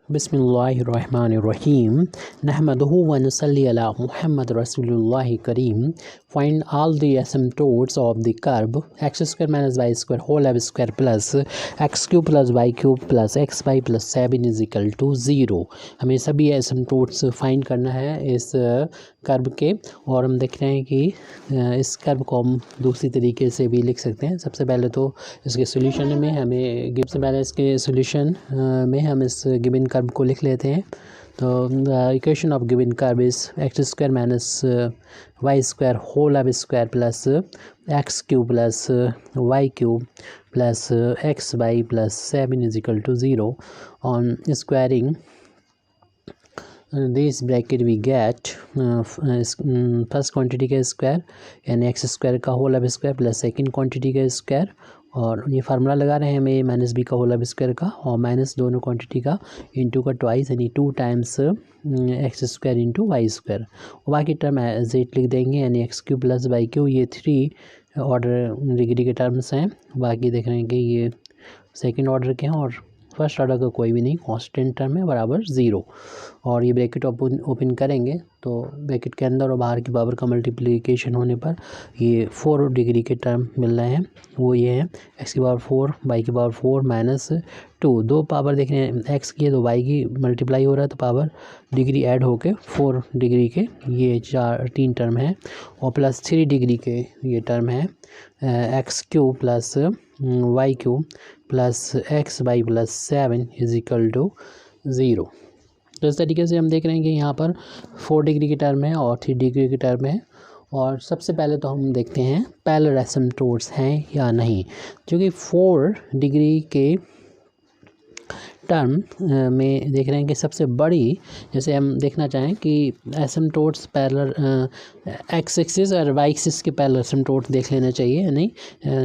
बिस्मिल्लाहिर्रहमानिर्रहीम नहमदुहु व नसल्ली अला मुहम्मद रसूलुल्लाह करीम। Find all the asymptotes of the curve x square minus y square whole F square plus x cube plus y cube plus x y plus 7 is equal to 0। हमें सभी asymptotes find करना है इस कर्व के। और हम देख रहे हैं कि इस कर्व को हम दूसरी तरीके से भी लिख सकते हैं। सबसे पहले तो इसके सोल्यूशन में हमें सबसे पहले इसके सोल्यूशन में हम इस गिवन कर्व को लिख लेते हैं। तो the equation of given curve is x square minus y square whole F square plus x cube plus y cube plus x y plus 7 is equal to 0। On squaring this bracket we get first quantity का square यानी x square का whole F square plus second quantity का square, और ये formula लगा रहे हैं हमें माइनस बी का होल एफ स्क्वायर का और माइनस दोनों क्वांटिटी का इंटू का ट्वाइस यानी 2 times x square into y square. और बाकी टर्म एज इट लिख देंगे यानी x cube plus y cube, ये 3 ऑर्डर डिग्री के टर्म्स हैं। बाकी देख रहे हैं कि ये सेकेंड ऑर्डर के हैं और फर्स्ट ऑर्डर का कोई भी नहीं, कांस्टेंट टर्म है बराबर 0। और ये ब्रैकेट ओपन करेंगे तो ब्रैकेट के अंदर और बाहर की पावर का मल्टीप्लिकेशन होने पर ये 4 डिग्री के टर्म मिल रहे हैं। वो ये हैं एक्स की पावर 4 वाई की पावर 4 माइनस 2, दो पावर देख रहे हैं एक्स की है तो वाई की मल्टीप्लाई हो रहा है तो पावर डिग्री ऐड होके 4 डिग्री के ये 3 टर्म है, और प्लस 3 डिग्री के ये टर्म है x cube plus y cube plus x y plus 7 is equal to 0। तो इस तरीके से हम देख रहे हैं कि यहाँ पर 4 डिग्री की टर्म है और 3 डिग्री की टर्म है। और सबसे पहले तो हम देखते हैं पैरेलल एसिम्प्टोट्स हैं या नहीं, जो कि 4 डिग्री के टर्म में देख रहे हैं कि सबसे बड़ी, जैसे हम देखना चाहें कि एसिम्प्टोट्स पैरेलल एक्स एक्सिस और वाई एक्सिस के पैरेलल एसिम्प्टोट देख लेना चाहिए, यानी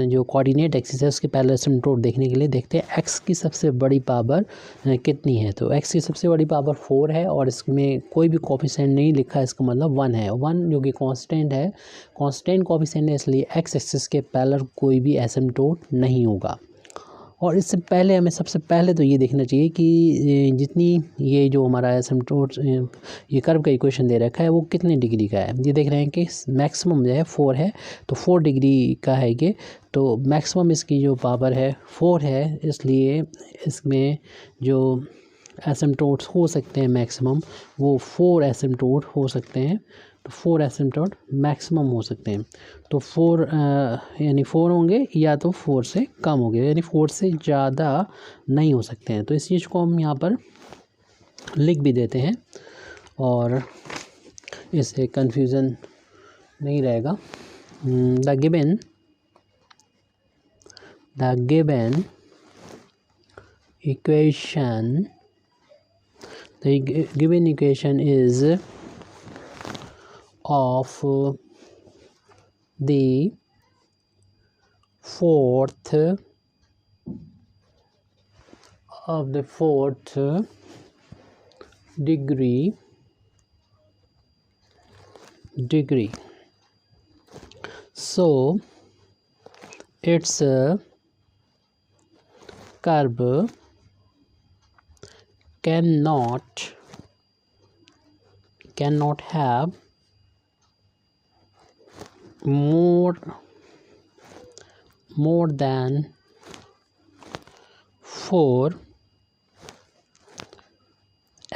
जो कोऑर्डिनेट एक्सिस है उसके पैरेलल एसिम्प्टोट देखने के लिए देखते हैं एक्स की सबसे बड़ी पावर कितनी है। तो एक्स की सबसे बड़ी पावर 4 है और इसमें कोई भी कोफिशिएंट नहीं लिखा है, इसका मतलब 1 है। 1 जो कि कांस्टेंट है, कांस्टेंट कोफिशिएंट है, इसलिए एक्स एक्सिस के पैरेलल कोई भी एसिम्प्टोट नहीं होगा। और इससे पहले हमें सबसे पहले तो ये देखना चाहिए कि जितनी ये जो हमारा एसिम्प्टोट ये कर्व का इक्वेशन दे रखा है वो कितने डिग्री का है। ये देख रहे हैं कि मैक्सिमम जो है 4 है, तो 4 डिग्री का है ये, तो मैक्सिमम इसकी जो पावर है 4 है, इसलिए इसमें जो एसिम्प्टोट्स हो सकते हैं मैक्सिमम वो 4 एसिम्प्टोट हो सकते हैं। तो 4 एसिम्प्टोट मैक्सिमम हो सकते हैं। तो 4 यानी 4 होंगे या तो 4 से कम होंगे, यानी 4 से ज़्यादा नहीं हो सकते हैं। तो इस चीज़ को हम यहाँ पर लिख भी देते हैं और इससे कन्फ्यूज़न नहीं रहेगा। The given equation is of the fourth degree so its curve cannot have more than 4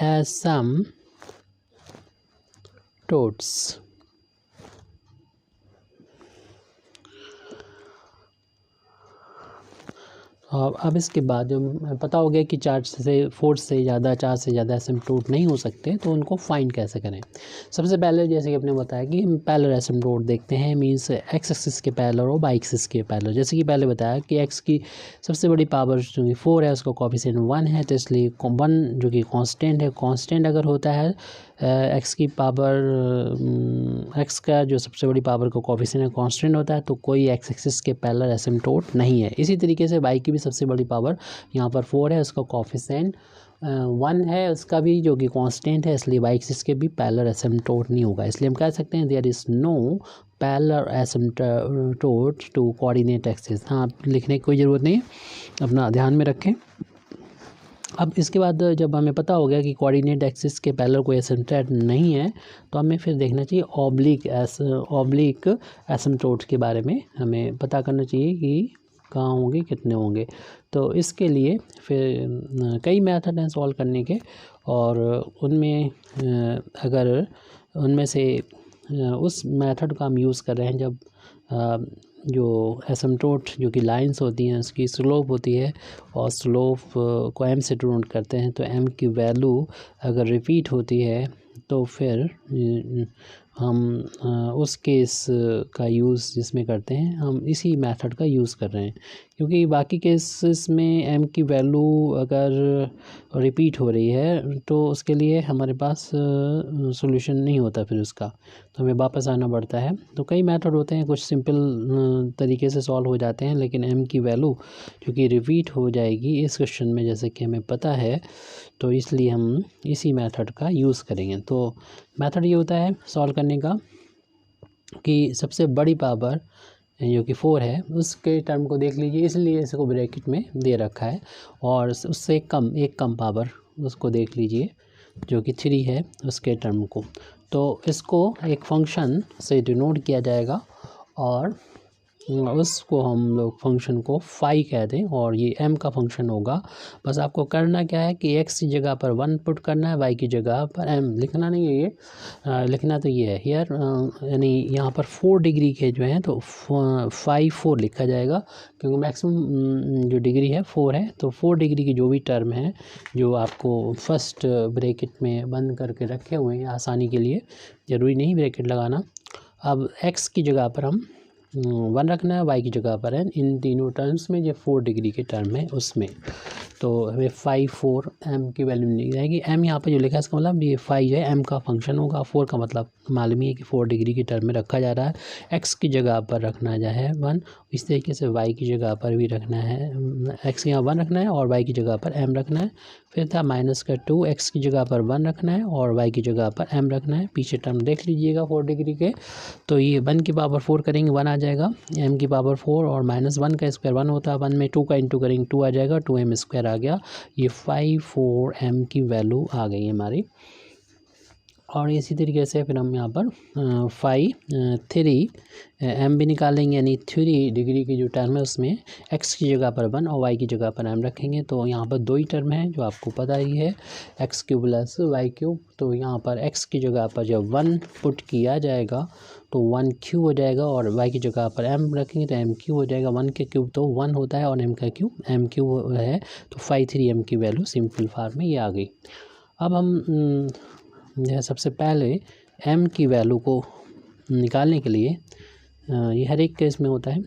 asymptotes। अब इसके बाद जो पता हो गया कि 4 से ज़्यादा एसिम्प्टोट नहीं हो सकते, तो उनको फाइंड कैसे करें। सबसे पहले जैसे कि आपने बताया कि हम पैरेलल एसिम्प्टोट देखते हैं, मींस एक्स एक्सिस के पैरेलल और वाई एक्सिस के पैरेलल। जैसे कि पहले बताया कि एक्स की सबसे बड़ी पावर जो कि 4 है उसका कोफिशिएंट 1 है, तो इसलिए 1 जो कि कांस्टेंट है, कांस्टेंट अगर होता है एक्स की पावर एक्स का जो सबसे बड़ी पावर का कोफिशिएंट है कांस्टेंट होता है, तो कोई एक्स एक्सिस के पैरेलल एसिम्प्टोट नहीं है। इसी तरीके से वाई की भी सबसे बड़ी पावर यहाँ पर 4 है, उसका कोफिशिएंट 1 है, उसका भी जो कि कांस्टेंट है, इसलिए वाई एक्सिस के भी पैरेलल एसिम्प्टोट नहीं होगा। इसलिए हम कह सकते हैं there is no parallel asymptote to coordinate axis. हाँ, लिखने की कोई ज़रूरत नहीं है, अपना ध्यान में रखें। अब इसके बाद जब हमें पता हो गया कि कोऑर्डिनेट एक्सिस के पैरेलल कोई एसिम्पटोट नहीं है, तो हमें फिर देखना चाहिए ऑब्लिक एसिम्पटोट के बारे में हमें पता करना चाहिए कि कहाँ होंगे, कितने होंगे। तो इसके लिए फिर कई मेथड हैं सॉल्व करने के, और उनमें अगर उनमें से उस मेथड का हम यूज़ कर रहे हैं जब जो एसिम्पटोट जो कि लाइंस होती हैं उसकी स्लोप होती है, और स्लोप को m से डिनोट करते हैं, तो m की वैल्यू अगर रिपीट होती है तो फिर हम उस केस का यूज़ जिसमें करते हैं हम इसी मेथड का यूज़ कर रहे हैं, क्योंकि बाकी केसेस में m की वैल्यू अगर रिपीट हो रही है तो उसके लिए हमारे पास सॉल्यूशन नहीं होता फिर उसका, तो हमें वापस आना पड़ता है। तो कई मेथड होते हैं, कुछ सिंपल तरीके से सॉल्व हो जाते हैं, लेकिन m की वैल्यू क्योंकि रिपीट हो जाएगी इस क्वेश्चन में जैसे कि हमें पता है, तो इसलिए हम इसी मेथड का यूज़ करेंगे। तो मेथड ये होता है सॉल्व करने का कि सबसे बड़ी पावर जो कि 4 है उसके टर्म को देख लीजिए, इसलिए इसको ब्रैकेट में दे रखा है, और उससे एक कम पावर उसको देख लीजिए जो कि 3 है उसके टर्म को। तो इसको एक फंक्शन से डिनोट किया जाएगा, और उसको हम लोग फंक्शन को फाई कहते हैं, और ये m का फंक्शन होगा। बस आपको करना क्या है कि x की जगह पर 1 पुट करना है, y की जगह पर m लिखना नहीं है, ये लिखना तो ये है हियर, यानी यहाँ पर 4 डिग्री के जो हैं तो 4 लिखा जाएगा, क्योंकि मैक्सिमम जो डिग्री है 4 है। तो 4 डिग्री की जो भी टर्म है जो आपको फर्स्ट ब्रैकेट में बंद करके रखे हुए हैं आसानी के लिए, ज़रूरी नहीं ब्रैकेट लगाना। अब x की जगह पर हम 1 रखना है, y की जगह पर है, इन तीनों टर्म्स में जो 4 डिग्री के टर्म है उसमें, तो हमें 5 4 m की वैल्यू मिल जाएगी। m यहाँ पर जो लिखा है इसका मतलब ये 5 है m का फंक्शन होगा, 4 का मतलब मालूम ही है कि 4 डिग्री के टर्म में रखा जा रहा है। x की जगह पर रखना जा है 1, इस तरीके से y की जगह पर भी रखना है, x यहाँ 1 रखना है और y की जगह पर m रखना है। फिर था -2, x की जगह पर 1 रखना है और y की जगह पर m रखना है। पीछे टर्म देख लीजिएगा 4 डिग्री के, तो ये 1 की पावर 4 करेंगे 1 आ जाएगा, m की पावर 4 और -1 का स्क्वायर 1 होता है, 1 में 2 का इंटू करेंगे 2 आ जाएगा, 2m स्क्वायर आ गया। ये 5 4 m की वैल्यू आ गई हमारी। और इसी तरीके से फिर हम यहाँ पर 5 3 m भी निकालेंगे, यानी 3 डिग्री की जो टर्म है उसमें x की जगह पर 1 और y की जगह पर m रखेंगे। तो यहाँ पर 2 ही टर्म है जो आपको पता ही है, x³ प्लस y³। तो यहाँ पर x की जगह पर जब 1 पुट किया जाएगा तो 1³ हो जाएगा, और y की जगह पर m रखेंगे तो m³ हो जाएगा। 1 के क्यूब तो 1 होता है और m का क्यूब m³ है, तो 5 3 m की वैल्यू सिंपल फॉर्म में ये आ गई। अब हम यह सबसे पहले m की वैल्यू को निकालने के लिए, ये हर एक केस में होता है,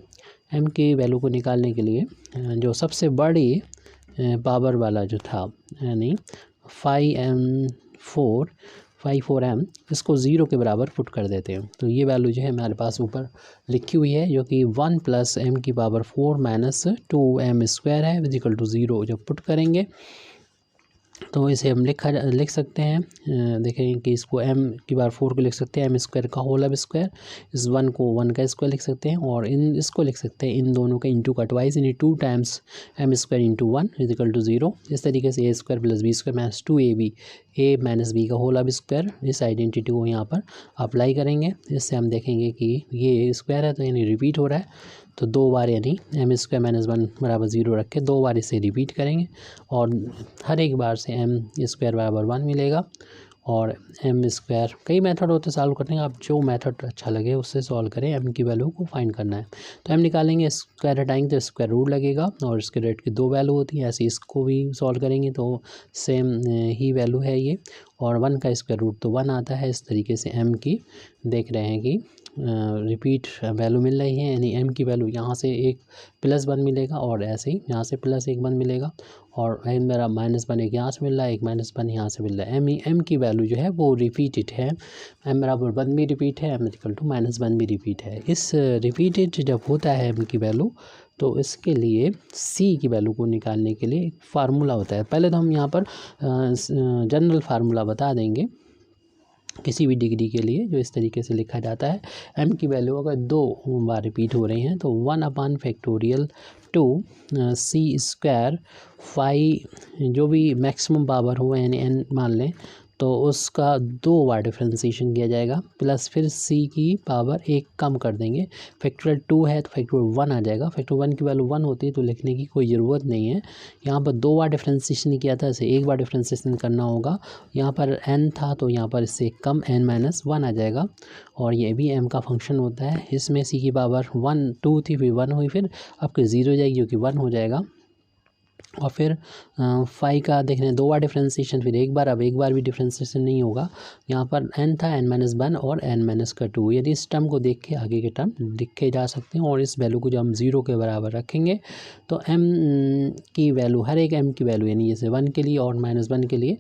m की वैल्यू को निकालने के लिए जो सबसे बड़ी पावर वाला जो था यानी 5 4 m इसको 0 के बराबर पुट कर देते हैं। तो ये वैल्यू जो है हमारे पास ऊपर लिखी हुई है, जो कि 1 + m की पावर 4 - 2m स्क्वायर है इक्वल टू 0। जब पुट करेंगे तो इसे हम लिख सकते हैं, देखें कि इसको m की पावर 4 को लिख सकते हैं m स्क्वायर का होल अब स्क्वायर, इस 1 को 1 का स्क्वायर लिख सकते हैं, और इसको लिख सकते हैं इन दोनों का इंटू का ट्वाइस, यानी 2 times m square into 1 equal to 0। इस तरीके से a² + b² - 2ab a - b का होल अब स्क्वायर, इस आइडेंटिटी को यहाँ पर अप्लाई करेंगे। इससे हम देखेंगे कि ये स्क्वायर है तो यानी रिपीट हो रहा है, तो 2 बार यानी m² - 1 बराबर 0 रख के 2 बार इसे रिपीट करेंगे, और हर एक बार से m² बराबर 1 मिलेगा। और m², कई मेथड होते हैं सॉल्व करने का, आप जो मेथड अच्छा लगे उससे सॉल्व करें। m की वैल्यू को फाइंड करना है, तो m निकालेंगे, स्क्वायर हटाएंगे तो स्क्वायर रूट लगेगा, और स्क्वायर रूट की 2 वैल्यू होती है। ऐसे इसको भी सॉल्व करेंगे तो सेम ही वैल्यू है ये, और 1 का स्क्वायर रूट तो 1 आता है। इस तरीके से m की देख रहे हैं कि रिपीट वैल्यू मिल रही है, यानी m की वैल्यू यहाँ से एक +1 मिलेगा, और ऐसे ही यहाँ से +1 मिलेगा, और मेरा -1 एक यहाँ से मिल रहा है, एक -1 यहाँ से मिल रहा है। m की वैल्यू जो है वो रिपीटेड है, m बराबर 1 भी रिपीट है, m इक्वल टू -1 भी रिपीट है। इस रिपीटेड जब होता है m की वैल्यू, तो इसके लिए c की वैल्यू को निकालने के लिए एक फार्मूला होता है। पहले तो हम यहाँ पर जनरल फार्मूला बता देंगे किसी भी डिग्री के लिए जो इस तरीके से लिखा जाता है। m की वैल्यू अगर 2 बार रिपीट हो रही हैं तो 1/2 c स्क्वायर फाई जो भी मैक्सिमम पावर हो यानी n मान लें तो उसका 2 बार डिफ्रेंशिएशन किया जाएगा, प्लस फिर c की पावर 1 कम कर देंगे। फैक्टोरियल 2 है तो फैक्टोरियल 1 आ जाएगा। फैक्टोरियल 1 की वैल्यू 1 होती है तो लिखने की कोई ज़रूरत नहीं है। यहाँ पर 2 बार डिफ्रेंशिएशन किया था, इसे 1 बार डिफ्रेंशिएशन करना होगा। यहाँ पर n था तो यहाँ पर इससे कम n-1 आ जाएगा और ये भी m का फंक्शन होता है। इसमें c की पावर 1 2 थी, फिर 1 हुई, फिर आपके 0 जाएगी जो कि 1 हो जाएगा। और फिर फाई का देख रहे हैं 2 बार डिफ्रेंशिएशन, फिर एक बार, अब एक बार भी डिफ्रेंशिएशन नहीं होगा। यहाँ पर n था n-1 और n-2, यदि इस टर्म को देख के आगे के टर्म लिखे जा सकते हैं। और इस वैल्यू को जब हम 0 के बराबर रखेंगे तो m की वैल्यू, हर एक m की वैल्यू यानी जैसे 1 के लिए और -1 के लिए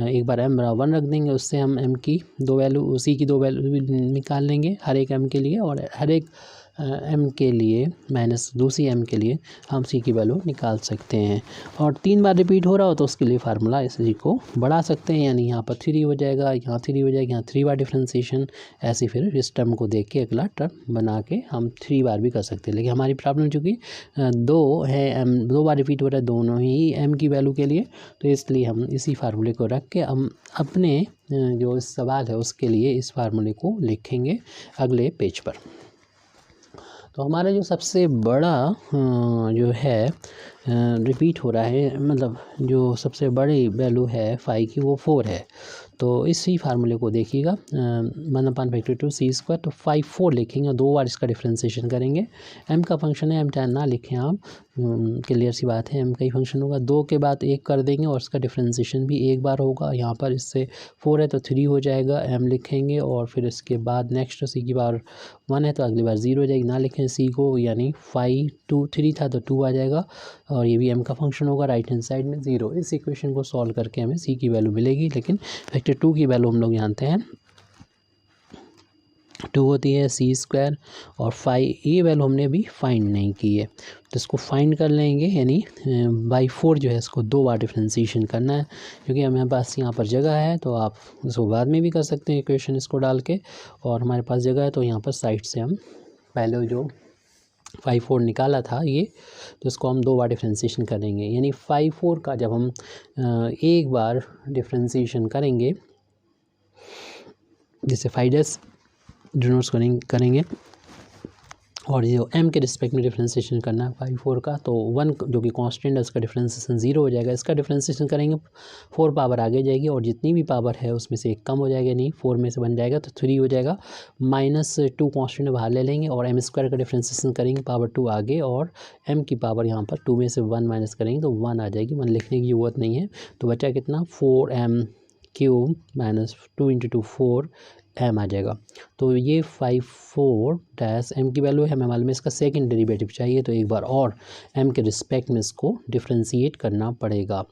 एक बार m बराबर 1 रख देंगे, उससे हम m की 2 वैल्यू, c की 2 वैल्यू निकाल लेंगे हर एक m के लिए, और हर एक m के लिए माइनस दूसरी m के लिए हम c की वैल्यू निकाल सकते हैं। और 3 बार रिपीट हो रहा हो तो उसके लिए फार्मूला इस c को बढ़ा सकते हैं, यानी यहाँ पर 3 हो जाएगा, यहाँ 3 हो जाएगा, यहाँ 3 बार डिफ्रेंशिएशन। ऐसे फिर इस टर्म को देख के अगला टर्म बना के हम 3 बार भी कर सकते हैं। लेकिन हमारी प्रॉब्लम चूँकि 2 है, m 2 बार रिपीट हो रहा है दोनों ही m की वैल्यू के लिए, तो इसलिए हम इसी फार्मूले को रख के हम अपने जो इस सवाल है उसके लिए इस फार्मूले को लिखेंगे अगले पेज पर। तो हमारा जो सबसे बड़ा जो है रिपीट हो रहा है, मतलब जो सबसे बड़ी वैल्यू है फाई की वो 4 है। तो इसी फार्मूले को देखिएगा 1/2 c स्क्वायर, तो 4 लिखेंगे, 2 बार इसका डिफ्रेंशिएशन करेंगे। m का फंक्शन है, m चाहे ना लिखें आप, क्लियर सी बात है, m का ही फंक्शन होगा। 2 के बाद 1 कर देंगे और इसका डिफ्रेंशिएशन भी एक बार होगा। यहाँ पर इससे 4 है तो 3 हो जाएगा, m लिखेंगे और फिर इसके बाद नेक्स्ट c की बार 1 है तो अगली बार 0 हो जाएगी, ना लिखें c को, यानी 5 2 3 था तो 2 आ जाएगा और ये भी m का फंक्शन होगा, राइट हैंड साइड में 0। इस इक्वेशन को सॉल्व करके हमें c की वैल्यू मिलेगी, लेकिन फैक्टर 2 की वैल्यू हम लोग जानते हैं 2 होती है c स्क्वायर, और 5 ये वैल्यू हमने अभी फाइंड नहीं की है तो इसको फाइंड कर लेंगे, यानी बाई 4 जो है इसको 2 बार डिफ्रेंशिएशन करना है। क्योंकि हमारे पास यहाँ पर जगह है तो आप इसको बाद में भी कर सकते हैं इक्वेशन इसको डाल के, और हमारे पास जगह है तो यहाँ पर साइड से हम पहले जो 5/4 निकाला था ये, तो इसको हम 2 बार डिफ्रेंशिएशन करेंगे। यानी 5/4 का जब हम एक बार डिफ्रेंशिएशन करेंगे, जैसे 5 डिनोट्स करेंगे और जो m के रिस्पेक्ट में डिफ्रेंशिएशन करना है 5/4 का, तो 1 जो कि कांस्टेंट है उसका डिफ्रेंशिएशन 0 हो जाएगा। इसका डिफ्रेंशिएशन करेंगे 4 पावर आगे जाएगी और जितनी भी पावर है उसमें से एक कम हो जाएगा, नहीं 4 में से बन जाएगा तो 3 हो जाएगा। -2 कांस्टेंट बाहर ले लेंगे और m स्क्वायर का डिफ्रेंशिएशन करेंगे, पावर 2 आगे, और m की पावर यहाँ पर 2 में से 1 माइनस करेंगे तो 1 आ जाएगी, 1 लिखने की ज़रूरत नहीं है। तो बचा कितना 4m³ - 2 × 2 4 m आ जाएगा। तो ये 5/4 m की वैल्यू है, हमें मालूम है इसका सेकंड डेरिवेटिव चाहिए, तो एक बार और m के रिस्पेक्ट में इसको डिफ्रेंशिएट करना पड़ेगा।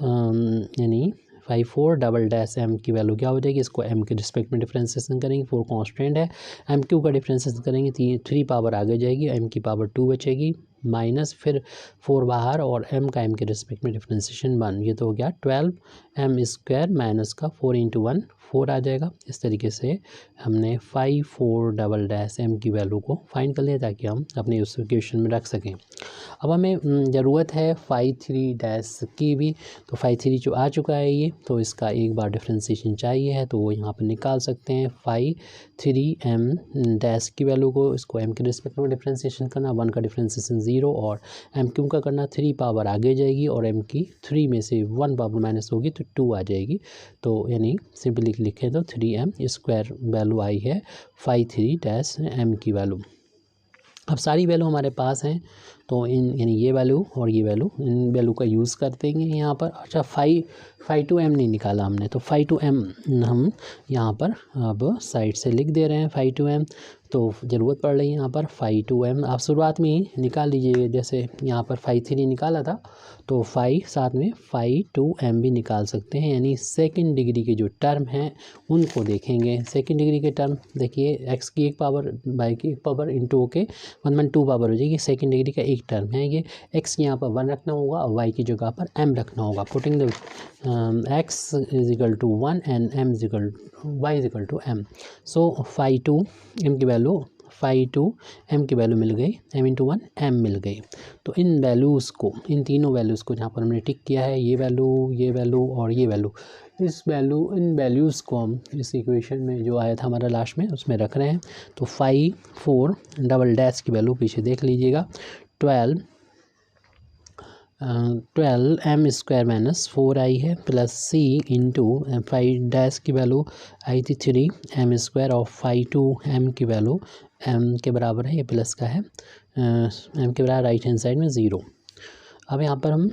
यानी 5/4 m की वैल्यू क्या हो जाएगी, इसको m के रिस्पेक्ट में डिफ्रेंशिएशन करेंगे, 4 कांस्टेंट है, m³ का डिफ्रेंशिएशन करेंगे 3 पावर आगे जाएगी, m की पावर 2 बचेगी, माइनस फिर 4 बाहर और m का m के रिस्पेक्ट में डिफ्रेंशिएशन 1, ये तो हो गया 12m² माइनस का 4 × 1 4 आ जाएगा। इस तरीके से हमने 5/4 m की वैल्यू को फाइंड कर लिया ताकि हम अपने उस इक्वेशन में रख सकें। अब हमें ज़रूरत है 5/3 की भी, तो 5/3 जो आ चुका है ये, तो इसका एक बार डिफ्रेंशिएशन चाहिए है तो वो यहाँ पर निकाल सकते हैं। 5/3m' की वैल्यू को, इसको m के रिस्पेक्ट में डिफ्रेंशिएशन करना, 1 का डिफ्रेंशिएशन 0 और m³ का करना, 3 पावर आगे जाएगी और m की 3 में से 1 पावर माइनस होगी तो 2 आ जाएगी। तो यानी सिंपली लिखें तो 3m² वैल्यू आई है 5/3 की वैल्यू। अब सारी वैल्यू हमारे पास हैं तो यानी ये वैल्यू और ये वैल्यू, इन वैल्यू का यूज़ कर देंगे यहाँ पर। अच्छा 5/2m नहीं निकाला हमने, तो 5/2m हम यहाँ पर अब साइड से लिख दे रहे हैं 5/2m, तो ज़रूरत पड़ रही है यहाँ पर 5/2m। आप शुरुआत में ही निकाल लीजिए, जैसे यहाँ पर 5/3 निकाला था तो 5 साथ में 5/2m भी निकाल सकते हैं। यानी सेकंड डिग्री के जो टर्म हैं उनको देखेंगे। सेकंड डिग्री के टर्म देखिए, x की 1 पावर y की 1 पावर इंटू के 1/2 पावर हो जाएगी, सेकंड डिग्री का एक टर्म है ये। x यहाँ पर 1 रखना होगा और y की जगह पर m रखना होगा। Putting the x is equal to 1 and m is equal y is equal to m। So फाई टू m की वैल्यू m की वैल्यू मिल गई, m इंटू 1 m मिल गई। तो इन वैल्यूज़ को, इन तीनों वैल्यूज़ को जहाँ पर हमने टिक किया है, ये वैल्यू और ये वैल्यू, इन वैल्यूज़ को हम इस इक्वेशन में जो आया था हमारा लास्ट में उसमें रख रहे हैं। तो 4 डबल डैश की वैल्यू पीछे देख लीजिएगा, 12 m स्क्वायर माइनस 4 आई है प्लस c इंटू 5 डैश की वैल्यू आई थी 3 m स्क्वायर और 5 2 m की वैल्यू m के बराबर है, ये प्लस का है, m के बराबर राइट हैंड साइड में 0। अब यहाँ पर हम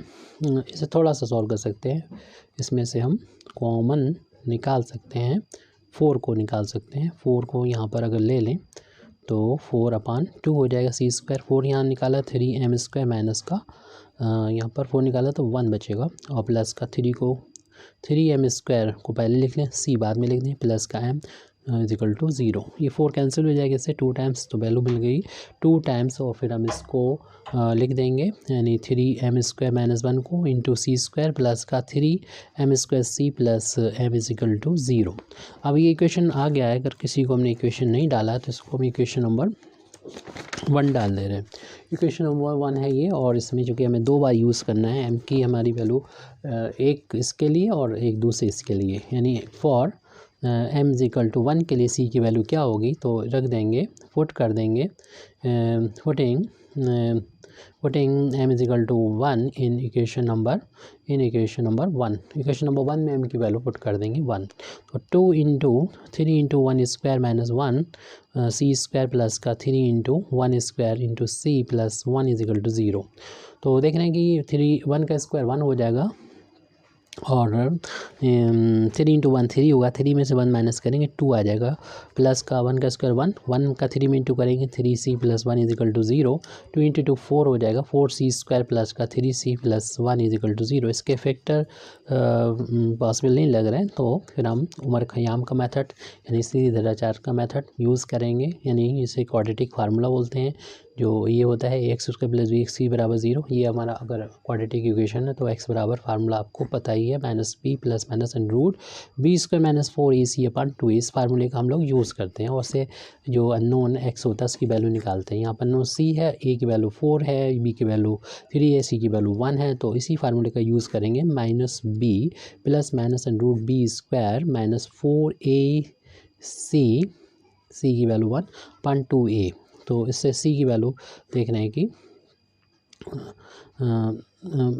इसे थोड़ा सा सॉल्व कर सकते हैं। इसमें से हम कॉमन निकाल सकते हैं, 4 को निकाल सकते हैं। 4 को यहाँ पर अगर ले लें तो 4/2 हो जाएगा c स्क्वायर। 4 यहाँ निकाला, 3m स्क्वायर माइनस का यहाँ पर 4 निकाला तो 1 बचेगा और प्लस का 3m स्क्वायर को पहले लिख लें, c बाद में लिख दें, प्लस का m इज इक्वल टू 0। ये 4 कैंसिल हो जाएगा इससे 2 टाइम्स, तो वैल्यू मिल गई 2 टाइम्स और फिर हम इसको लिख देंगे, यानी 3m स्क्वायर माइनस 1 को इंटू c स्क्वायर प्लस का 3m square c plus m is equal to 0। अब ये इक्वेशन आ गया है। अगर किसी को हमने इक्वेशन नहीं डाला तो इसको हम इक्वेशन नंबर 1 डाल दे रहे हैं। इक्वेशन नंबर 1 है ये, और इसमें जो कि हमें 2 बार यूज़ करना है m की हमारी वैल्यू, एक इसके लिए और एक दूसरे इसके लिए, यानी for m is equal to 1 के लिए c की वैल्यू क्या होगी, तो रख देंगे, पुट कर देंगे, putting m is equal to 1 in equation number 1। Equation number 1 में m की वैल्यू पुट कर देंगे 1। तो 2 into 3 into 1 square minus 1 c square plus का 3 into 1 square into c plus 1 is equal to 0। तो देख रहे हैं कि 1 का स्क्वायर 1 हो जाएगा और 3 इंटू 1 3 होगा, 3 में से 1 माइनस करेंगे 2 आ जाएगा, प्लस का 1 का स्क्वायर 1 का 3 में इंटू करेंगे 3c plus 1 is equal to 0। 2 into 2 4 हो जाएगा, 4c स्क्वायर प्लस का 3c plus 1 is equal to 0। इसके फैक्टर पॉसिबल नहीं लग रहे हैं, तो फिर हम उमर खयाम का मेथड यानी सीधी-धराचार का मेथड यूज़ करेंगे, यानी इसे क्वाड्रेटिक फार्मूला बोलते हैं। जो ये होता है x square plus b c बराबर 0, ये हमारा अगर क्वाड्रेटिक इक्वेशन है तो एक्स बराबर फार्मूला आपको पता ही है, minus B plus minus and root B square minus 4ac/2। इस फार्मूले का हम लोग यूज़ करते हैं और से जो अननोन एक्स होता है उसकी वैल्यू निकालते हैं। यहाँ पर अननोन सी है, ए की वैल्यू 4 है, बी की वैल्यू 3 है, सी की वैल्यू 1 है, तो इसी फार्मूले का यूज़ करेंगे, minus B plus minus and root B square minus 4ac, C की वैल्यू 1/2a। तो इससे c की वैल्यू देख रहे हैं कि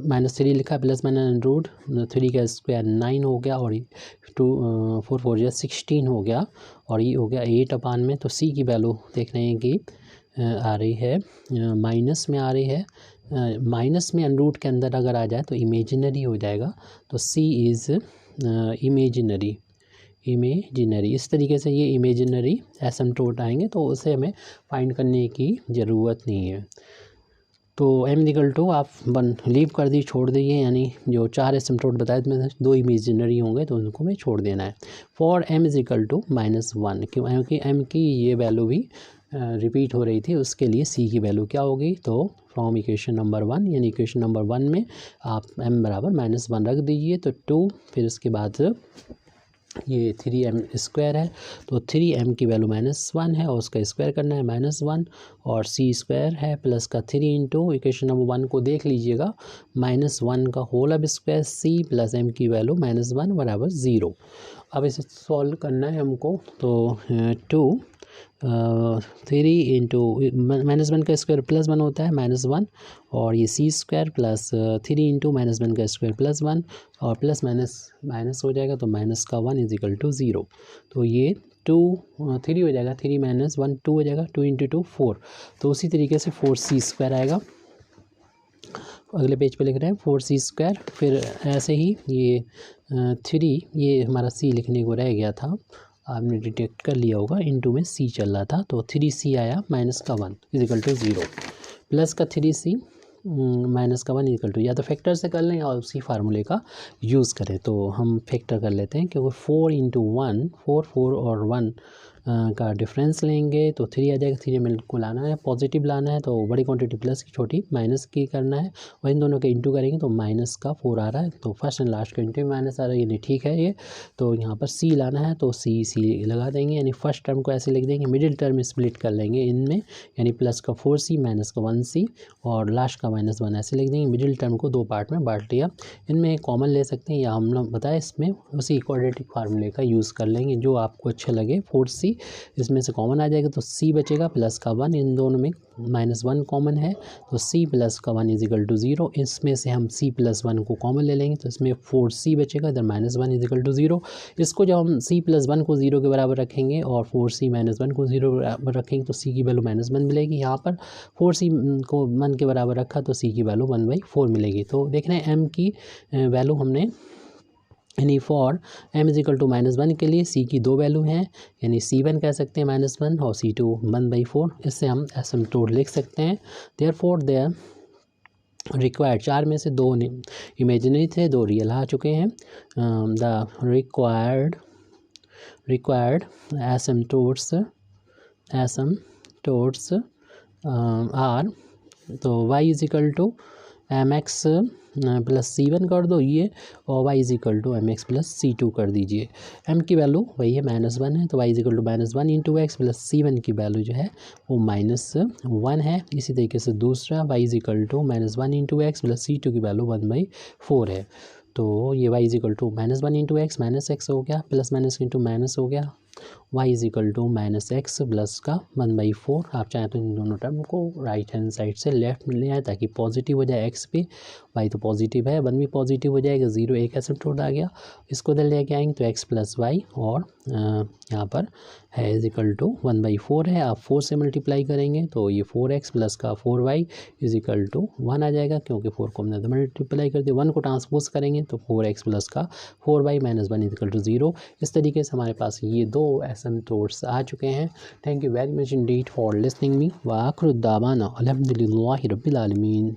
-3 लिखा प्लस माइनस रूट 3 का स्क्वायर 9 हो गया और 4 4 16 हो गया और ये हो गया 8/में। में तो c की वैल्यू देख रहे हैं कि आ रही है माइनस में आ रही है, माइनस में अनरूट के अंदर अगर आ जाए तो इमेजिनरी हो जाएगा, तो c इज़ इमेजिनरी। इस तरीके से ये इमेजिनरी एसिम्प्टोट आएंगे तो उसे हमें फाइंड करने की ज़रूरत नहीं है। तो m इक्वल टू आप 1 लीव कर दी, छोड़ दीजिए, यानी जो 4 एसिम्प्टोट बताए में 2 इमेजिनरी होंगे तो उनको में छोड़ देना है। For m is equal to -1, क्योंकि m की ये वैल्यू भी रिपीट हो रही थी, उसके लिए c की वैल्यू क्या होगी, तो फ्रॉम इक्वेशन नंबर 1, यानी इक्वेशन नंबर 1 में आप m बराबर -1 रख दीजिए, तो 2, फिर उसके बाद ये 3m स्क्वायर है, तो 3m की वैल्यू -1 है और उसका स्क्वायर करना है -1, और c स्क्वायर है प्लस का 3 इंटू इक्वेशन नंबर 1 को देख लीजिएगा, -1 का होल अब स्क्वायर c प्लस m की वैल्यू -1 बराबर 0। अब इसे सॉल्व करना है हमको, तो 3 इंटू -1 का स्क्वायर +1 होता है -1, और ये c स्क्वायर प्लस 3 इंटू -1 का स्क्वायर +1 और प्लस माइनस हो जाएगा, तो माइनस का 1 इज इक्वल टू 0। तो ये 3 हो जाएगा, 3 - 1 2 हो जाएगा, 2 इंटू 2 4, तो उसी तरीके से 4c स्क्वायर आएगा। अगले पेज पे लिख रहे हैं 4c स्क्वायर, फिर ऐसे ही ये 3, ये हमारा c लिखने को रह गया था, आपने डिटेक्ट कर लिया होगा, इनटू में c चल रहा था, तो 3c आया माइनस का 1 इज इक्वल टू 0, प्लस का 3c माइनस का 1 इज इक्वल टू, या तो फैक्टर से कर लें या उसी फार्मूले का यूज़ करें। तो हम फैक्टर कर लेते हैं, क्योंकि 4 इंटू 1 4 4 और 1 का डिफरेंस लेंगे तो 3 आ जाएगा। 3 ml को लाना है, पॉजिटिव लाना है तो बड़ी क्वांटिटी प्लस की, छोटी माइनस की करना है, और इन दोनों के इंटू करेंगे तो माइनस का 4 आ रहा है, तो फर्स्ट एंड लास्ट का इंटू माइनस आ रहा है, यानी ठीक है ये। तो यहाँ पर सी लाना है तो सी लगा देंगे, यानी फर्स्ट टर्म को ऐसे लिख देंगे, मिडिल टर्म स्प्लिट कर लेंगे इनमें, यानी प्लस का 4c माइनस का 1c और लास्ट का -1 ऐसे लिख देंगे। मिडिल टर्म को 2 पार्ट में बांट लिया। इनमें कॉमन ले सकते हैं या हम लोग बताए इसमें उसी क्वाड्रेटिक फार्मूले का यूज़ कर लेंगे जो आपको अच्छा लगे। 4c इसमें से कॉमन आ जाएगा तो c बचेगा प्लस का 1, इन दोनों में -1 कॉमन है तो c प्लस का 1 = 0। इसमें से हम c + 1 को कॉमन ले लेंगे तो इसमें 4c बचेगा, इधर -1 = 0। इसको जब हम c + 1 को 0 के बराबर रखेंगे और 4c - 1 को 0 के बराबर रखेंगे तो c की वैल्यू -1 मिलेगी। यहाँ पर 4c को 1 के बराबर रखा तो c की वैल्यू 1/4 मिलेगी। तो देख रहे हैं m की वैल्यू हमने, यानी फॉर m = -1 के लिए c की 2 वैल्यू हैं, यानी c1 कह सकते हैं -1 और c2 1/4। इससे हम एसिम्पटोट लिख सकते हैं। देयरफॉर देयर रिक्वायर्ड, 4 में से 2 इमेजिनरी थे, 2 रियल आ चुके हैं। द रिक्वायर्ड एसिम्पटोट्स आर, तो y = mx + c1 कर दो ये, और y = mx + c2 कर दीजिए। m की वैल्यू वही है -1 है तो y = -1 × x + c1 की वैल्यू जो है वो -1 है। इसी तरीके से दूसरा y = -1 × x + c2 की वैल्यू 1/4 है। तो ये y = -1 × x -x हो गया, प्लस माइनस इंटू माइनस हो गया, y = -x प्लस का 1/4। आप चाहें तो इन दोनों टर्म को राइट हैंड साइड से लेफ्ट में ले आए ताकि पॉजिटिव हो जाए x पे, y तो पॉजिटिव है, 1 भी पॉजिटिव हो जाएगा, 0 एक एसिम्पटोट आ गया। इसको इधर लेके आएंगे तो x + y और यहाँ पर है = 1/4 है। आप 4 से मल्टीप्लाई करेंगे तो ये 4x प्लस का 4y = 1 आ जाएगा, क्योंकि 4 को हमने मल्टीप्लाई कर दिया। 1 को ट्रांसपोज करेंगे तो 4x प्लस का 4y - 1 = 0। इस तरीके से हमारे पास ये 2 एसिम्पटोट्स आ चुके हैं। Thank you very much Indeed for listening me. व आखिर दावाना अल्हम्दुलिल्लाहि रब्बिल आलमीन।